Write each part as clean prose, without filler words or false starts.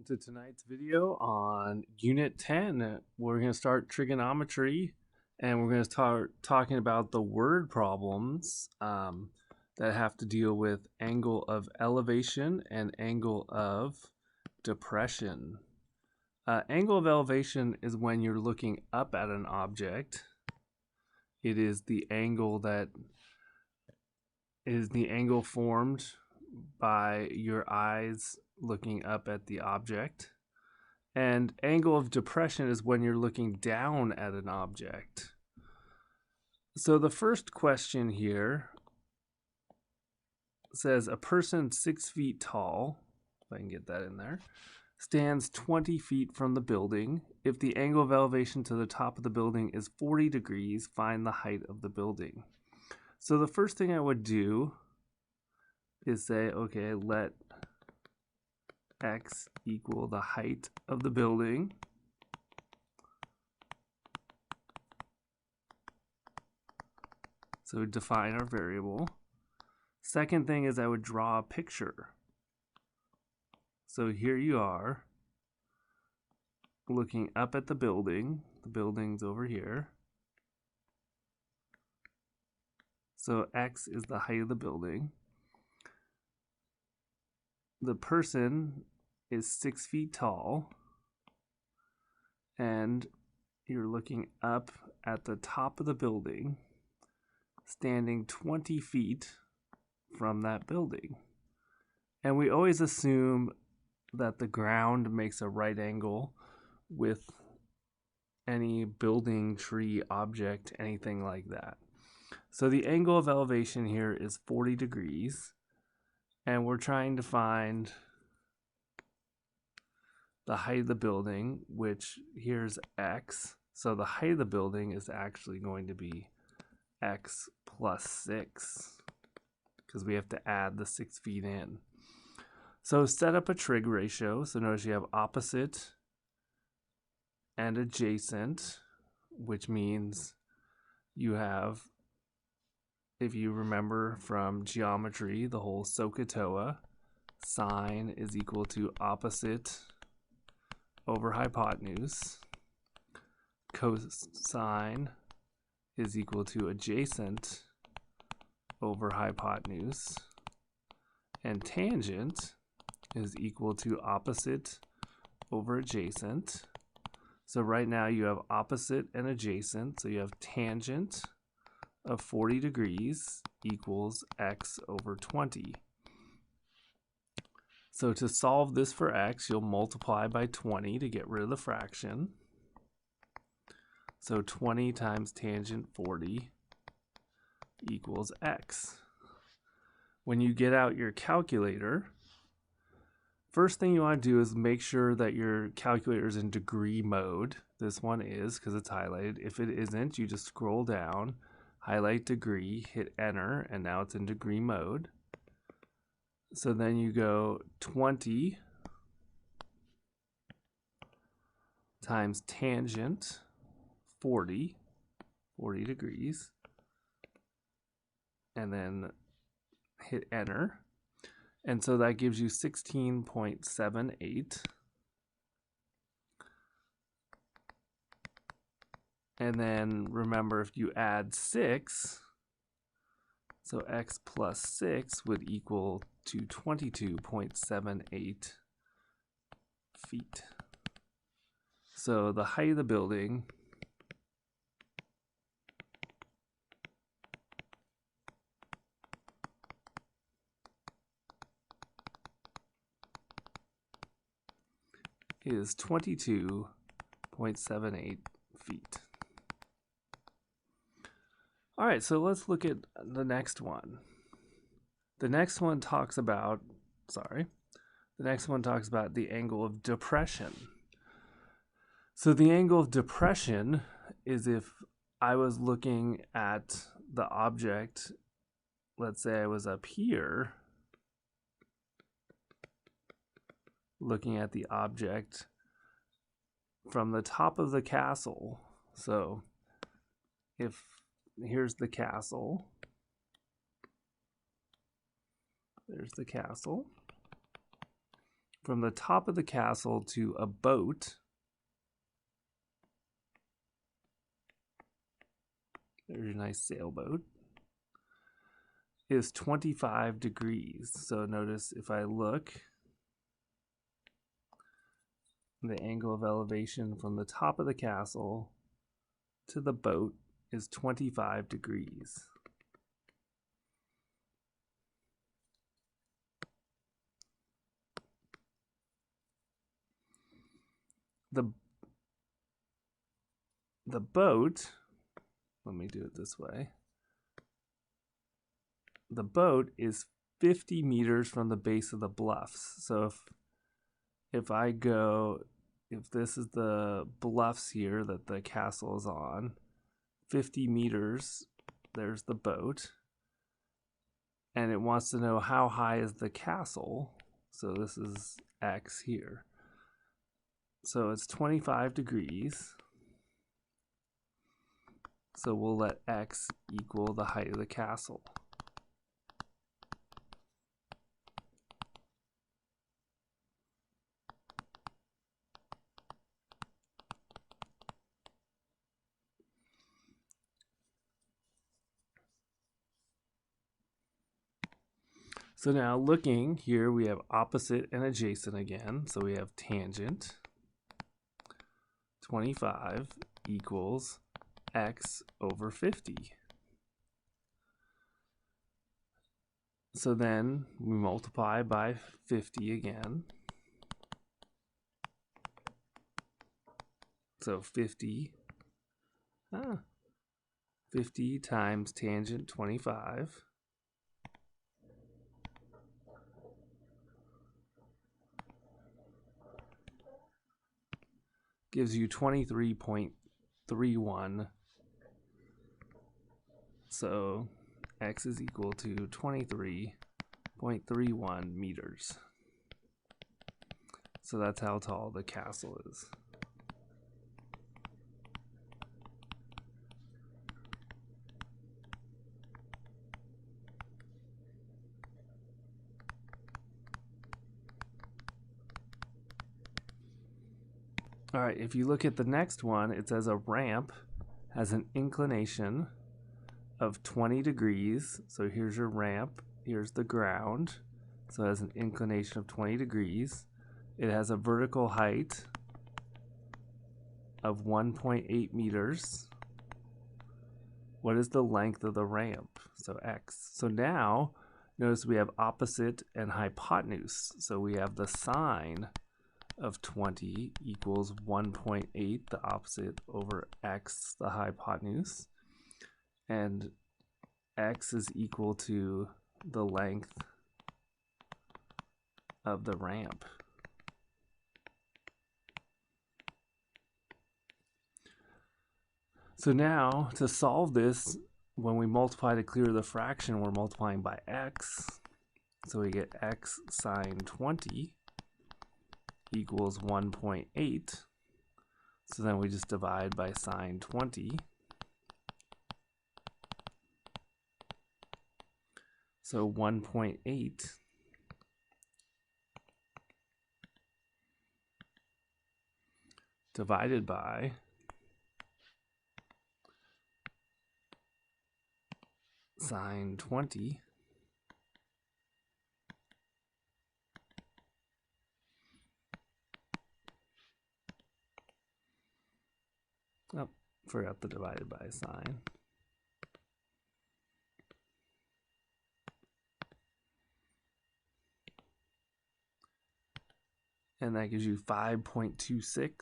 To tonight's video on Unit 10. We're going to start trigonometry and we're going to start talking about the word problems that have to deal with angle of elevation and angle of depression. Angle of elevation is when you're looking up at an object. It is the angle formed by your eyes looking up at the object. And angle of depression is when you're looking down at an object. So the first question here says a person 6 feet tall, if I can get that in there, stands 20 feet from the building. If the angle of elevation to the top of the building is 40 degrees, find the height of the building. So the first thing I would do is say, okay, let x equal the height of the building. So define our variable. Second thing is I would draw a picture. So here you are looking up at the building. The building's over here. So x is the height of the building. The person is 6 feet tall, and you're looking up at the top of the building, standing 20 feet from that building. And we always assume that the ground makes a right angle with any building, tree, object, anything like that. So the angle of elevation here is 40 degrees. And we're trying to find the height of the building, which here's x. So the height of the building is actually going to be x plus 6, because we have to add the 6 feet in. So set up a trig ratio. So notice you have opposite and adjacent, which means you have, if you remember from geometry, the whole SOHCAHTOA, sine is equal to opposite over hypotenuse. Cosine is equal to adjacent over hypotenuse. And tangent is equal to opposite over adjacent. So right now you have opposite and adjacent, so you have tangent of 40 degrees equals x over 20. So to solve this for x, you'll multiply by 20 to get rid of the fraction. So 20 times tangent 40 equals x. When you get out your calculator, first thing you want to do is make sure that your calculator is in degree mode. This one is, because it's highlighted. If it isn't, you just scroll down, highlight degree, hit enter, and now it's in degree mode. So then you go 20 times tangent 40 degrees, and then hit enter. And so that gives you 16.78. And then remember, if you add 6, so x plus 6 would equal to 22.78 feet. So the height of the building is 22.78 feet. All right, so let's look at the next one. The next one talks about the angle of depression. So the angle of depression is if I was looking at the object, let's say I was up here, looking at the object from the top of the castle. So if here's the castle, there's the castle. from the top of the castle to a boat, there's a nice sailboat, is 25 degrees. So notice if I look, the angle of elevation from the top of the castle to the boat is 25 degrees. The boat, let me do it this way. The boat is 50 meters from the base of the bluffs. So if this is the bluffs here that the castle is on, 50 meters, there's the boat. And it wants to know how high is the castle. So this is X here. So it's 25 degrees. So we'll let X equal the height of the castle. So now looking here, we have opposite and adjacent again. So we have tangent 25 equals X over 50. So then we multiply by 50 again. So 50 times tangent 25 gives you 23.31. So X is equal to 23.31 meters. So that's how tall the castle is. All right, if you look at the next one, it says a ramp has an inclination of 20 degrees. So here's your ramp, here's the ground. So it has an inclination of 20 degrees. It has a vertical height of 1.8 meters. What is the length of the ramp? So X. So now, notice we have opposite and hypotenuse. So we have the sine of 20 equals 1.8, the opposite, over X, the hypotenuse. And X is equal to the length of the ramp. So now, to solve this, when we multiply to clear the fraction, we're multiplying by X. So we get X sine 20 equals 1.8. So then we just divide by sine 20. So 1.8 divided by sine 20 oh, forgot the divided by sign. And that gives you 5.26.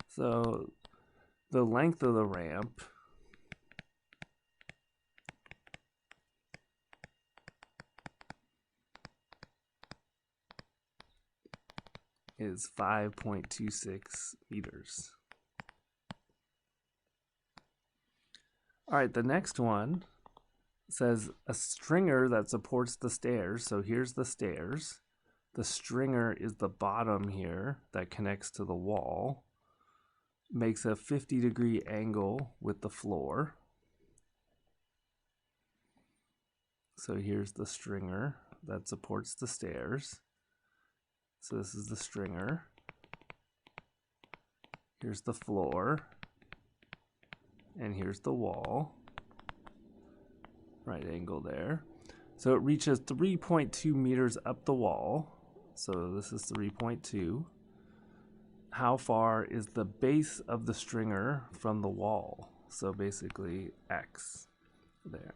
So the length of the ramp is 5.26 meters. All right, the next one says a stringer that supports the stairs. So here's the stairs. The stringer is the bottom here that connects to the wall. Makes a 50-degree angle with the floor. So here's the stringer that supports the stairs. So this is the stringer. Here's the floor. And here's the wall. Right angle there. So it reaches 3.2 meters up the wall. So this is 3.2. How far is the base of the stringer from the wall? So basically x there.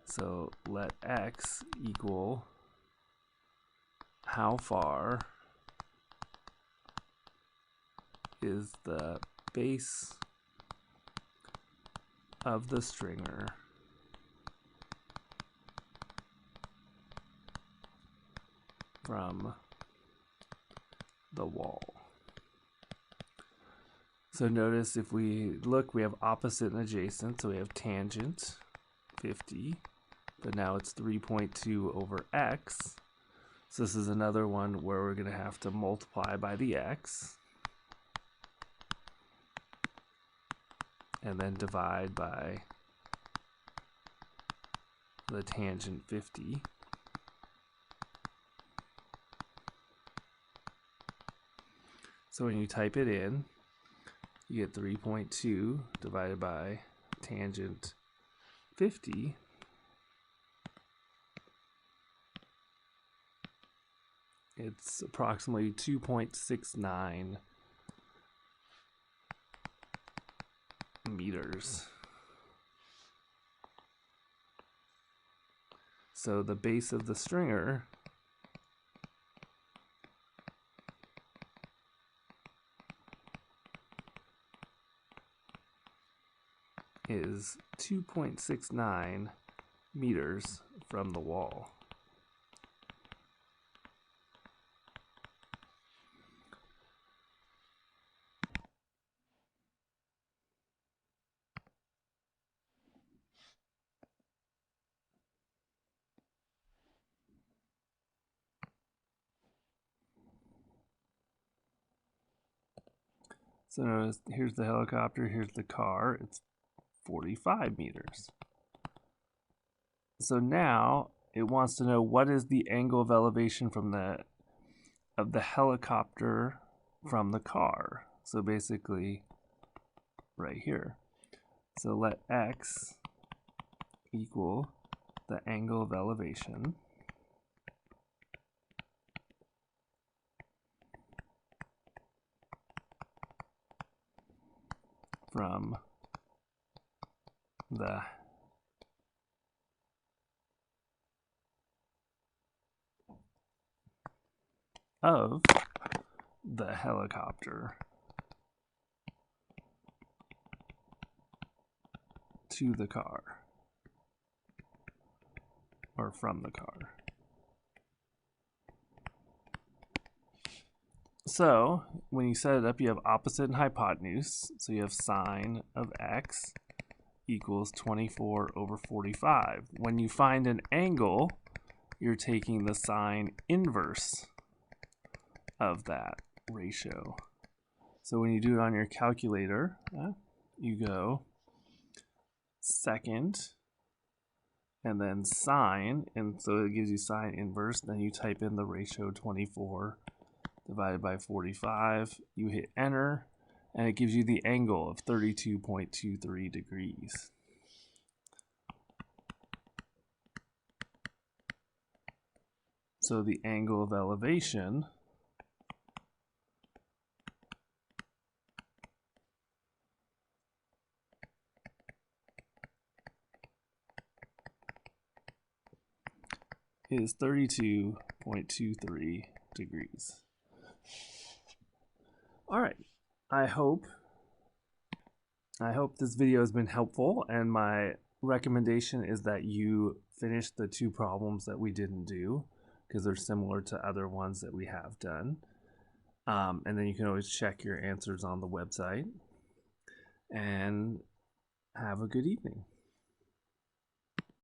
So let x equal how far is the base of the stringer from the wall. So notice if we look, we have opposite and adjacent. So we have tangent 50, but now it's 3.2 over x. So this is another one where we're going to have to multiply by the x and then divide by the tangent 50. So when you type it in, you get 3.2 divided by tangent 50. It's approximately 2.69 meters. So the base of the stringer is 2.69 meters from the wall. So notice here's the helicopter, here's the car. It's 45 meters. So now it wants to know what is the angle of elevation from the helicopter from the car. So basically right here. So let x equal the angle of elevation from the helicopter to the car, or from the car. So when you set it up, you have opposite and hypotenuse. So you have sine of x equals 24 over 45. When you find an angle, you're taking the sine inverse of that ratio. So when you do it on your calculator, you go second and then sine, and so it gives you sine inverse. Then you type in the ratio 24 divided by 45. You hit enter, and it gives you the angle of 32.23 degrees. So the angle of elevation is 32.23 degrees. All right, I hope this video has been helpful, and my recommendation is that you finish the two problems that we didn't do because they're similar to other ones that we have done. And then you can always check your answers on the website, and have a good evening.